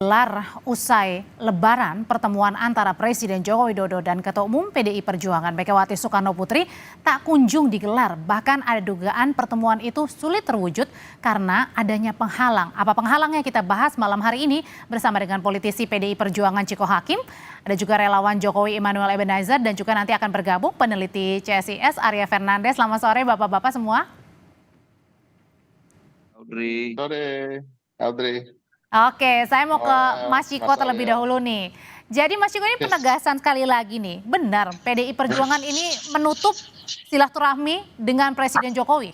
Gelar usai Lebaran, pertemuan antara Presiden Joko Widodo dan Ketua Umum PDI Perjuangan Megawati Soekarno Putri tak kunjung digelar. Bahkan ada dugaan pertemuan itu sulit terwujud karena adanya penghalang. Apa penghalangnya kita bahas malam hari ini bersama dengan politisi PDI Perjuangan Ciko Hakim. Ada juga relawan Jokowi Immanuel Ebenezer dan juga nanti akan bergabung peneliti CSIS Arya Fernandes. Selamat sore Bapak-Bapak semua. Sore, Audrey. Oke, saya mau ke Mas Ciko Mas terlebih Arya. dahulu nih. Jadi Mas Ciko ini Yes. penegasan sekali lagi nih, benar PDI Perjuangan ini menutup silaturahmi dengan Presiden Jokowi?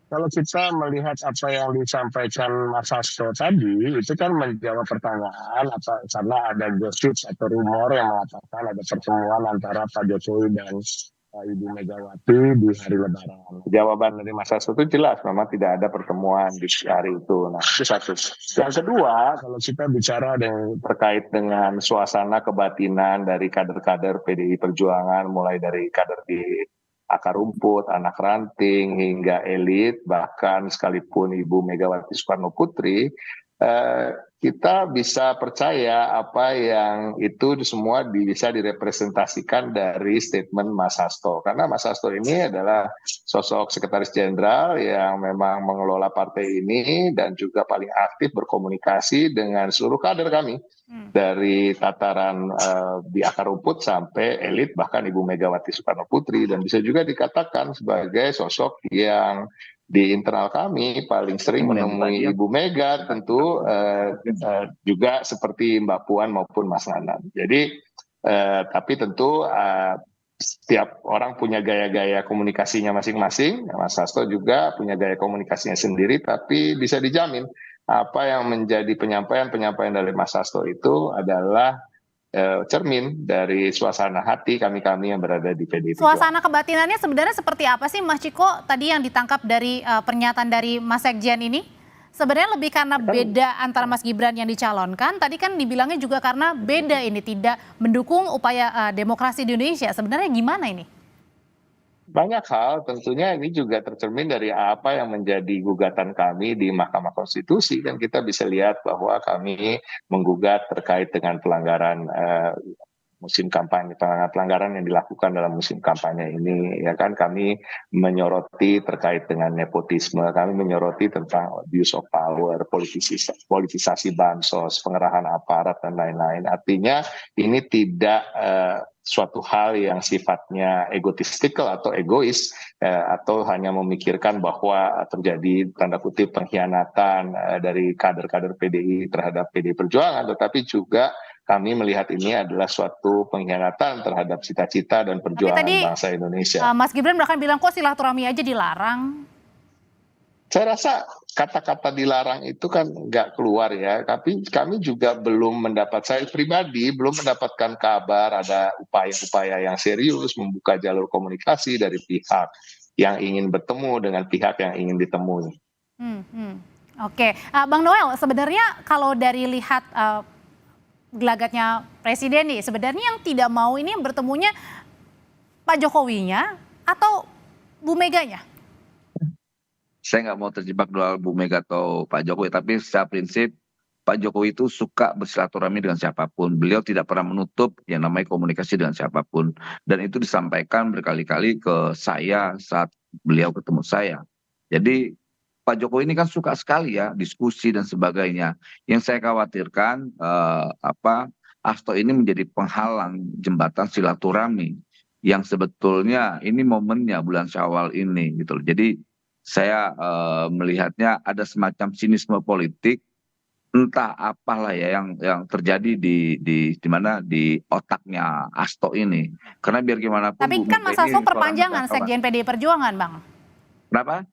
Kalau kita melihat apa yang disampaikan Mas Hasto tadi, itu kan menjawab pertanyaan karena ada gosip atau rumor yang mengatakan ada pertemuan antara Pak Jokowi dan Ibu Megawati di hari Lebaran. Jawaban dari Mas Hasto itu jelas, memang tidak ada pertemuan di hari itu. Nah, itu satu. Yang kedua, kalau kita bicara terkait dengan suasana kebatinan dari kader-kader PDI Perjuangan, mulai dari kader di akar rumput, anak ranting, hingga elit, bahkan sekalipun Ibu Megawati Soekarno Putri, kita bisa percaya apa yang itu semua bisa direpresentasikan dari statement Mas Hasto. Karena Mas Hasto ini adalah sosok sekretaris jenderal yang memang mengelola partai ini dan juga paling aktif berkomunikasi dengan seluruh kader kami. Dari tataran di akar rumput sampai elit, bahkan Ibu Megawati Soekarno Putri. Dan bisa juga dikatakan sebagai sosok yang di internal kami paling sering menemui Ibu Mega, tentu juga seperti Mbak Puan maupun Mas Nanan. Jadi tapi tentu setiap orang punya gaya-gaya komunikasinya masing-masing. Mas Hasto juga punya gaya komunikasinya sendiri, tapi bisa dijamin apa yang menjadi penyampaian dari Mas Hasto itu adalah cermin dari suasana hati kami yang berada di PDI Perjuangan. Suasana kebatinannya sebenarnya seperti apa sih Mas Ciko tadi yang ditangkap dari pernyataan dari Mas Sekjen ini? Sebenarnya lebih karena beda antara Mas Gibran yang dicalonkan, tadi kan dibilangnya juga karena beda ini tidak mendukung upaya demokrasi di Indonesia. Sebenarnya gimana ini? Banyak hal, tentunya ini juga tercermin dari apa yang menjadi gugatan kami di Mahkamah Konstitusi. Dan kita bisa lihat bahwa kami menggugat terkait dengan pelanggaran musim kampanye, pelanggaran yang dilakukan dalam musim kampanye ini, ya kan. Kami menyoroti terkait dengan nepotisme, kami menyoroti tentang abuse of power, politisasi bansos, pengerahan aparat dan lain-lain. Artinya ini tidak suatu hal yang sifatnya egotistical atau egois, atau hanya memikirkan bahwa terjadi tanda kutip pengkhianatan dari kader-kader PDI terhadap PDI Perjuangan, tetapi juga kami melihat ini adalah suatu pengkhianatan terhadap cita-cita dan perjuangan bangsa Indonesia. Mas Gibran bahkan bilang kok silaturahmi aja dilarang. Saya rasa kata-kata dilarang itu kan nggak keluar ya, tapi kami juga belum saya pribadi belum mendapatkan kabar ada upaya-upaya yang serius membuka jalur komunikasi dari pihak yang ingin bertemu dengan pihak yang ingin ditemui. Oke, Bang Noel, sebenarnya kalau dari lihat gelagatnya Presiden nih, sebenarnya yang tidak mau ini bertemunya Pak Jokowinya atau Bu Meganya? Saya nggak mau terjebak soal Bu Mega atau Pak Jokowi, tapi secara prinsip Pak Jokowi itu suka bersilaturahmi dengan siapapun. Beliau tidak pernah menutup yang namanya komunikasi dengan siapapun. Dan itu disampaikan berkali-kali ke saya saat beliau ketemu saya. Jadi Pak Jokowi ini kan suka sekali ya diskusi dan sebagainya. Yang saya khawatirkan Hasto ini menjadi penghalang jembatan silaturahmi yang sebetulnya ini momennya bulan Syawal ini gitu loh. Jadi saya melihatnya ada semacam sinisme politik, entah apalah ya yang terjadi di mana di otaknya Hasto ini. Karena biar gimana pun. Tapi kan Mas Hasto perpanjangan Sekjen PDI Perjuangan, Bang. Kenapa?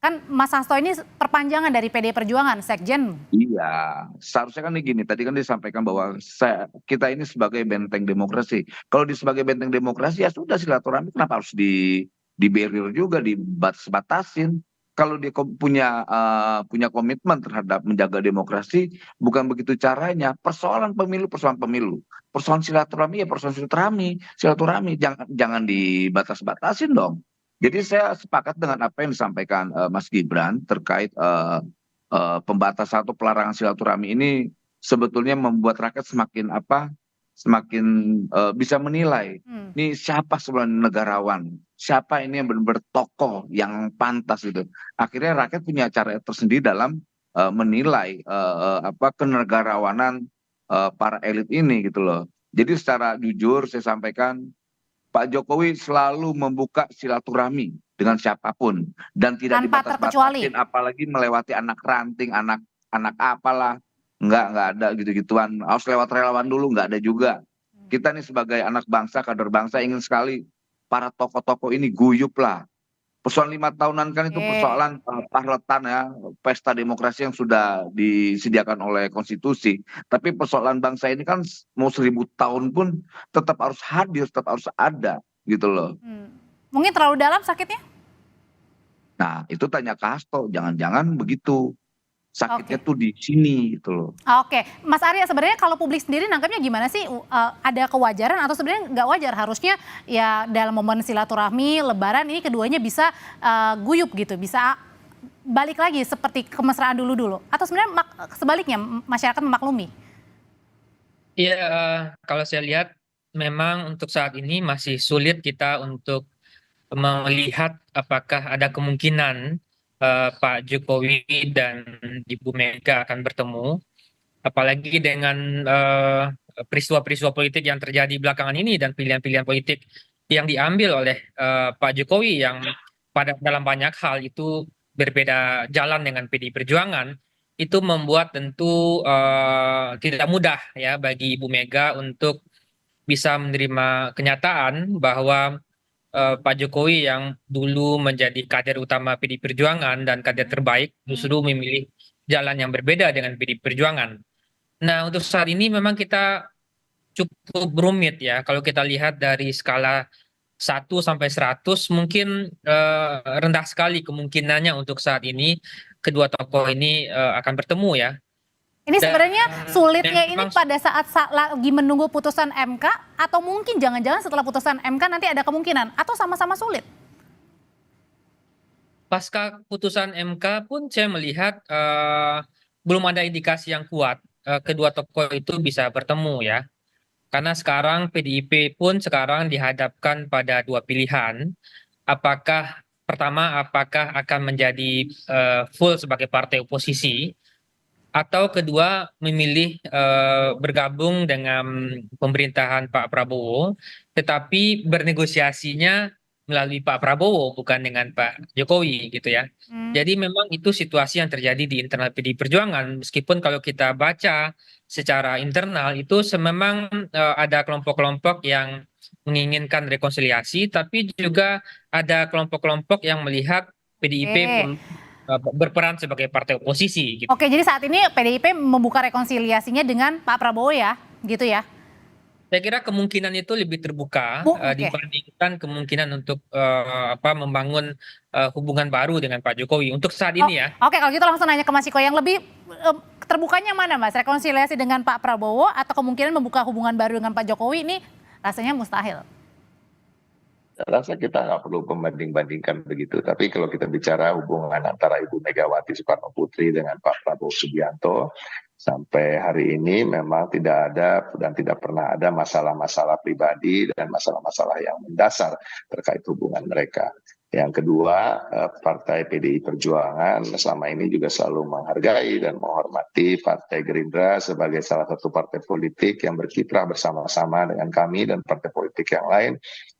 Kan Mas Hasto ini perpanjangan dari PDI Perjuangan, Sekjen. Iya, seharusnya kan gini, tadi kan disampaikan bahwa kita ini sebagai benteng demokrasi. Kalau sebagai benteng demokrasi ya sudah silaturahmi, kenapa harus di barrier juga, dibatas-batasin. Kalau dia punya komitmen terhadap menjaga demokrasi, bukan begitu caranya. Persoalan pemilu, persoalan silaturahmi ya persoalan silaturahmi, jangan dibatas-batasin dong. Jadi saya sepakat dengan apa yang disampaikan Mas Gibran terkait pembatasan atau pelarangan silaturahmi ini sebetulnya membuat rakyat semakin bisa menilai Hmm. ini siapa sebenarnya negarawan, siapa ini yang benar-benar tokoh yang pantas gitu. Akhirnya rakyat punya cara tersendiri dalam menilai kenegarawanan para elit ini gitu loh. Jadi secara jujur saya sampaikan Pak Jokowi selalu membuka silaturahmi dengan siapapun dan tidak Tanpa terkecuali. dibatas-batasin, apalagi melewati anak ranting, anak apalah, nggak ada gitu-gituan. Harus lewat relawan dulu, nggak ada juga. Kita nih sebagai anak bangsa, kader bangsa ingin sekali para tokoh-tokoh ini guyup lah. Persoalan 5 tahunan kan itu Oke. persoalan pahlawan ya, pesta demokrasi yang sudah disediakan oleh konstitusi. Tapi persoalan bangsa ini kan mau 1000 tahun pun tetap harus hadir, tetap harus ada gitu loh. Hmm. Mungkin terlalu dalam sakitnya? Nah itu tanya ke Hasto, jangan-jangan begitu. Sakitnya Oke. tuh di sini gitu loh. Oke, Mas Arya sebenarnya kalau publik sendiri nangkepnya gimana sih? Ada kewajaran atau sebenarnya nggak wajar? Harusnya ya dalam momen silaturahmi, Lebaran ini keduanya bisa guyup gitu, bisa balik lagi seperti kemesraan dulu-dulu. Atau sebenarnya sebaliknya masyarakat memaklumi? Iya, kalau saya lihat memang untuk saat ini masih sulit kita untuk melihat apakah ada kemungkinan Pak Jokowi dan Ibu Mega akan bertemu, apalagi dengan peristiwa-peristiwa politik yang terjadi belakangan ini dan pilihan-pilihan politik yang diambil oleh Pak Jokowi yang dalam banyak hal itu berbeda jalan dengan PDI Perjuangan, itu membuat tentu tidak mudah ya bagi Ibu Mega untuk bisa menerima kenyataan bahwa Pak Jokowi yang dulu menjadi kader utama PDI Perjuangan dan kader terbaik justru memilih jalan yang berbeda dengan PDI Perjuangan. Nah, untuk saat ini memang kita cukup rumit ya. Kalau kita lihat dari skala 1 sampai 100 mungkin rendah sekali kemungkinannya untuk saat ini kedua tokoh ini akan bertemu ya. Ini Dan sebenarnya sulitnya ini memang pada saat lagi menunggu putusan MK atau mungkin jangan-jangan setelah putusan MK nanti ada kemungkinan atau sama-sama sulit? pasca putusan MK pun saya melihat belum ada indikasi yang kuat kedua tokoh itu bisa bertemu ya. Karena sekarang PDIP pun sekarang dihadapkan pada dua pilihan. Apakah akan menjadi full sebagai partai oposisi atau kedua memilih bergabung dengan pemerintahan Pak Prabowo, tetapi bernegosiasinya melalui Pak Prabowo bukan dengan Pak Jokowi gitu ya. Hmm. Jadi memang itu situasi yang terjadi di internal PDI Perjuangan. Meskipun kalau kita baca secara internal itu memang ada kelompok-kelompok yang menginginkan rekonsiliasi, tapi juga ada kelompok-kelompok yang melihat PDIP Oke. berperan sebagai partai oposisi gitu. Oke, jadi saat ini PDIP membuka rekonsiliasinya dengan Pak Prabowo ya, gitu ya? Saya kira kemungkinan itu lebih terbuka Oke. dibandingkan kemungkinan untuk membangun hubungan baru dengan Pak Jokowi untuk saat Oh, ini ya. oke kalau gitu langsung nanya ke Mas Ciko yang lebih terbukanya mana Mas? Rekonsiliasi dengan Pak Prabowo atau kemungkinan membuka hubungan baru dengan Pak Jokowi ini rasanya mustahil. Saya rasa kita nggak perlu membanding-bandingkan begitu. Tapi kalau kita bicara hubungan antara Ibu Megawati Soekarno Putri dengan Pak Prabowo Subianto, sampai hari ini memang tidak ada dan tidak pernah ada masalah-masalah pribadi dan masalah-masalah yang mendasar terkait hubungan mereka. Yang kedua, Partai PDI Perjuangan selama ini juga selalu menghargai dan menghormati Partai Gerindra sebagai salah satu partai politik yang berkiprah bersama-sama dengan kami dan partai politik yang lain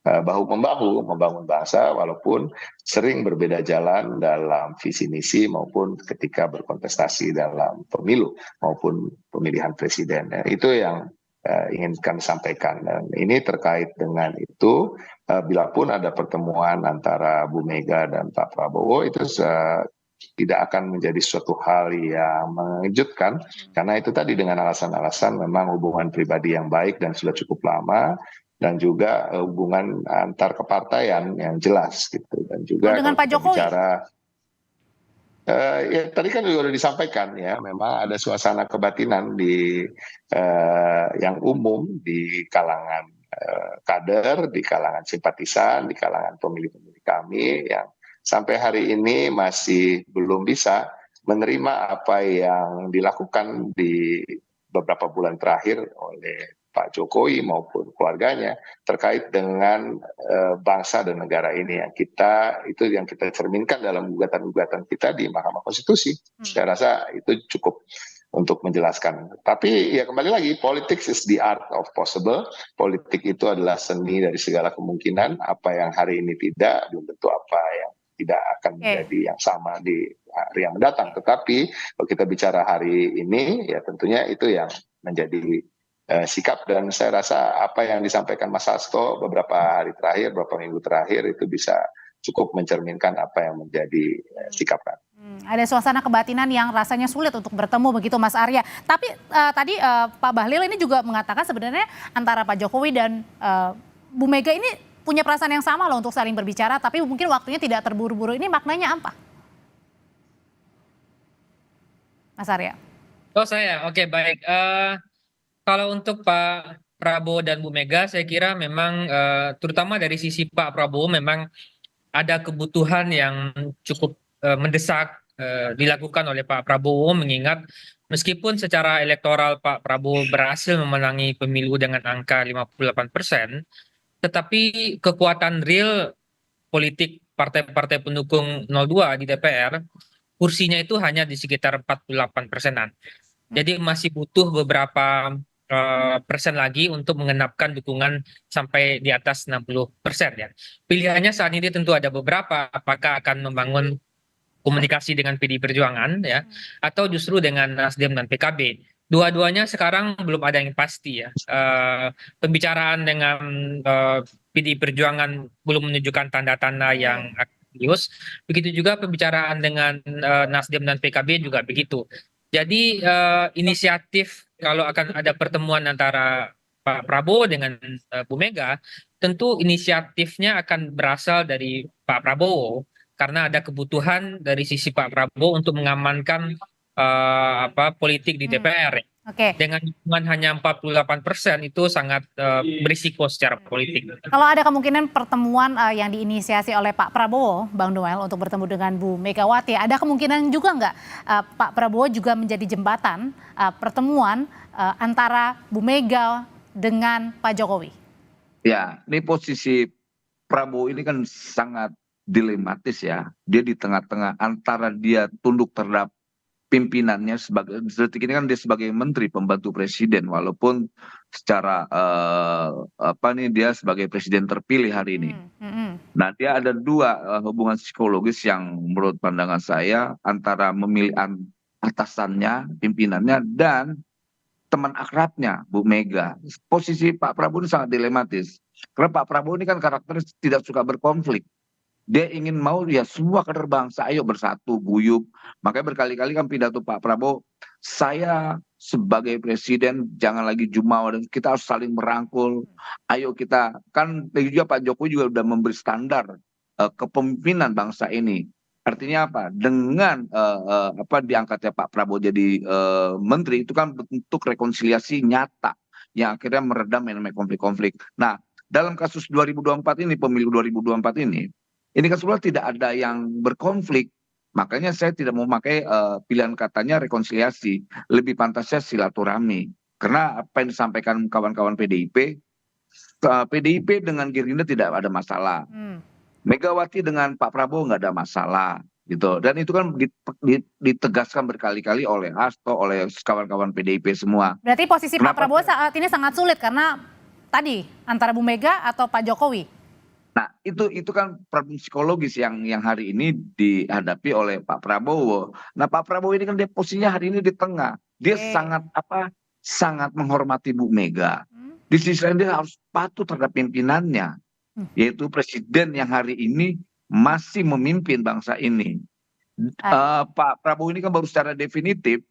bahu-membahu membangun bangsa walaupun sering berbeda jalan dalam visi misi maupun ketika berkontestasi dalam pemilu maupun pemilihan presiden. Itu yang ingin kami sampaikan. Dan ini terkait dengan itu, bila pun ada pertemuan antara Bu Mega dan Pak Prabowo, itu tidak akan menjadi suatu hal yang mengejutkan, karena itu tadi dengan alasan-alasan memang hubungan pribadi yang baik dan sudah cukup lama, dan juga hubungan antar kepartaian yang jelas gitu. Dan juga Dengan kalau Pak kita Jokowi? bicara ya tadi kan juga sudah disampaikan ya, memang ada suasana kebatinan di yang umum di kalangan kader, di kalangan simpatisan, di kalangan pemilih-pemilih kami yang sampai hari ini masih belum bisa menerima apa yang dilakukan di beberapa bulan terakhir oleh Pak Jokowi maupun keluarganya terkait dengan bangsa dan negara ini yang kita cerminkan dalam gugatan-gugatan kita di Mahkamah Konstitusi. Saya rasa itu cukup untuk menjelaskan. Tapi ya kembali lagi, politics is the art of possible. Politik itu adalah seni dari segala kemungkinan. Apa yang hari ini tidak, belum tentu apa yang tidak akan menjadi yang sama di hari yang mendatang. Tetapi kalau kita bicara hari ini, ya tentunya itu yang menjadi sikap, dan saya rasa apa yang disampaikan Mas Hasto beberapa hari terakhir, beberapa minggu terakhir itu bisa cukup mencerminkan apa yang menjadi sikap kan. Ada suasana kebatinan yang rasanya sulit untuk bertemu begitu Mas Arya. Tapi tadi Pak Bahlil ini juga mengatakan sebenarnya antara Pak Jokowi dan Bu Mega ini punya perasaan yang sama loh untuk saling berbicara, tapi mungkin waktunya tidak terburu-buru. Ini maknanya apa? Mas Arya. Oh saya, oke baik. Kalau untuk Pak Prabowo dan Bu Mega, saya kira memang terutama dari sisi Pak Prabowo memang ada kebutuhan yang cukup mendesak dilakukan oleh Pak Prabowo, mengingat meskipun secara elektoral Pak Prabowo berhasil memenangi pemilu dengan angka 58%, tetapi kekuatan real politik partai-partai pendukung 02 di DPR, kursinya itu hanya di sekitar 48%-an. Jadi masih butuh beberapa persen lagi untuk mengenapkan dukungan sampai di atas 60% ya. Pilihannya saat ini tentu ada beberapa, apakah akan membangun komunikasi dengan PD Perjuangan ya, atau justru dengan Nasdem dan PKB. Dua-duanya sekarang belum ada yang pasti ya. Pembicaraan dengan PD Perjuangan belum menunjukkan tanda-tanda yang serius. Begitu juga pembicaraan dengan Nasdem dan PKB juga begitu. Jadi inisiatif kalau akan ada pertemuan antara Pak Prabowo dengan Bu Mega, tentu inisiatifnya akan berasal dari Pak Prabowo karena ada kebutuhan dari sisi Pak Prabowo untuk mengamankan politik di DPR. Dengan dukungan hanya 48% itu sangat berisiko secara politik. Kalau ada kemungkinan pertemuan yang diinisiasi oleh Pak Prabowo, Bang Noel, untuk bertemu dengan Bu Megawati, ada kemungkinan juga nggak Pak Prabowo juga menjadi jembatan pertemuan antara Bu Mega dengan Pak Jokowi? Ya, ini posisi Prabowo ini kan sangat dilematis ya. Dia di tengah-tengah antara dia tunduk terhadap pimpinannya sebagai detik ini kan dia sebagai menteri pembantu presiden, walaupun secara dia sebagai presiden terpilih hari ini. Nah, dia ada dua hubungan psikologis yang menurut pandangan saya antara memilih atasannya, pimpinannya, dan teman akrabnya Bu Mega. Posisi Pak Prabowo ini sangat dilematis karena Pak Prabowo ini kan karakternya tidak suka berkonflik. Dia ingin mau ya semua kader bangsa ayo bersatu guyup. Makanya berkali-kali kan pidato Pak Prabowo, saya sebagai presiden jangan lagi jumawa dan kita harus saling merangkul. Ayo kita kan juga Pak Jokowi juga sudah memberi standar kepemimpinan bangsa ini. Artinya apa? Dengan diangkatnya Pak Prabowo jadi menteri itu kan bentuk rekonsiliasi nyata yang akhirnya meredam yang namanya konflik-konflik. Nah, dalam kasus 2024 ini, pemilu 2024 ini kan sebenarnya tidak ada yang berkonflik. Makanya saya tidak mau pakai pilihan katanya rekonsiliasi. Lebih pantasnya silaturahmi. Karena apa yang disampaikan kawan-kawan PDIP, PDIP dengan Gerindra tidak ada masalah. Megawati dengan Pak Prabowo nggak ada masalah. Gitu. Dan itu kan ditegaskan berkali-kali oleh Hasto, oleh kawan-kawan PDIP semua. Berarti posisi Pak Prabowo saat ini sangat sulit karena tadi antara Bu Mega atau Pak Jokowi. Nah, itu kan problem psikologis yang hari ini dihadapi oleh Pak Prabowo. Nah, Pak Prabowo ini kan dia posisinya hari ini di tengah. Dia sangat menghormati Bu Mega. Di sisi lain dia harus patuh terhadap pimpinannya, yaitu presiden yang hari ini masih memimpin bangsa ini. Pak Prabowo ini kan baru secara definitif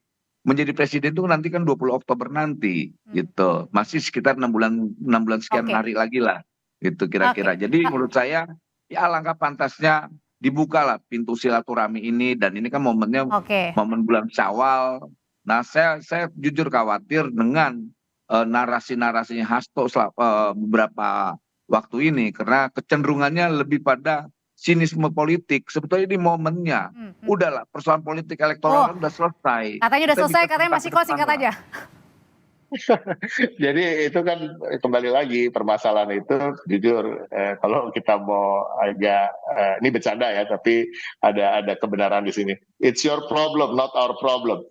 menjadi presiden itu nanti kan 20 Oktober nanti, gitu. Masih sekitar 6 bulan sekian hari lagi lah. Itu kira-kira. Jadi menurut saya ya alangkah pantasnya dibukalah pintu silaturahmi ini, dan ini kan momennya momen bulan Syawal. Nah, saya jujur khawatir dengan narasi-narasinya Hasto beberapa waktu ini karena kecenderungannya lebih pada sinisme politik. Sebetulnya ini momennya. Udahlah, persoalan politik elektoral kan udah selesai. Katanya udah Kita selesai, bisa katanya tentang Mas ke Iko depan singkat lah. aja. Jadi itu kan kembali lagi permasalahan itu jujur kalau kita mau agak ini bercanda ya, tapi ada kebenaran di sini. It's your problem, not our problem.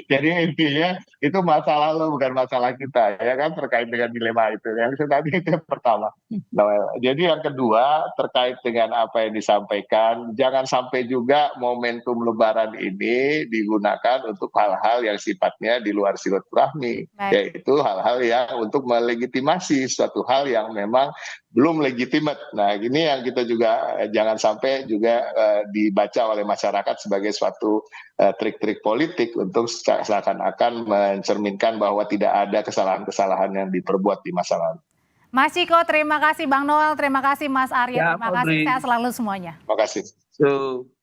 Jadi intinya itu masalah lo bukan masalah kita ya kan, terkait dengan dilema itu. Yang tadi itu yang pertama. Noel. Jadi yang kedua terkait dengan apa yang disampaikan, jangan sampai juga momentum Lebaran ini digunakan untuk hal-hal yang sifatnya di luar silaturahmi, Baik. yaitu hal-hal yang untuk melegitimasi suatu hal yang memang belum legitimate. Nah, ini yang kita juga jangan sampai juga dibaca oleh masyarakat sebagai suatu trik-trik politik untuk seakan-akan mencerminkan bahwa tidak ada kesalahan-kesalahan yang diperbuat di masa lalu. Mas Iko, terima kasih Bang Noel, terima kasih Mas Arya, Ya, terima kasih, Audrey. sehat selalu semuanya. Terima kasih. So,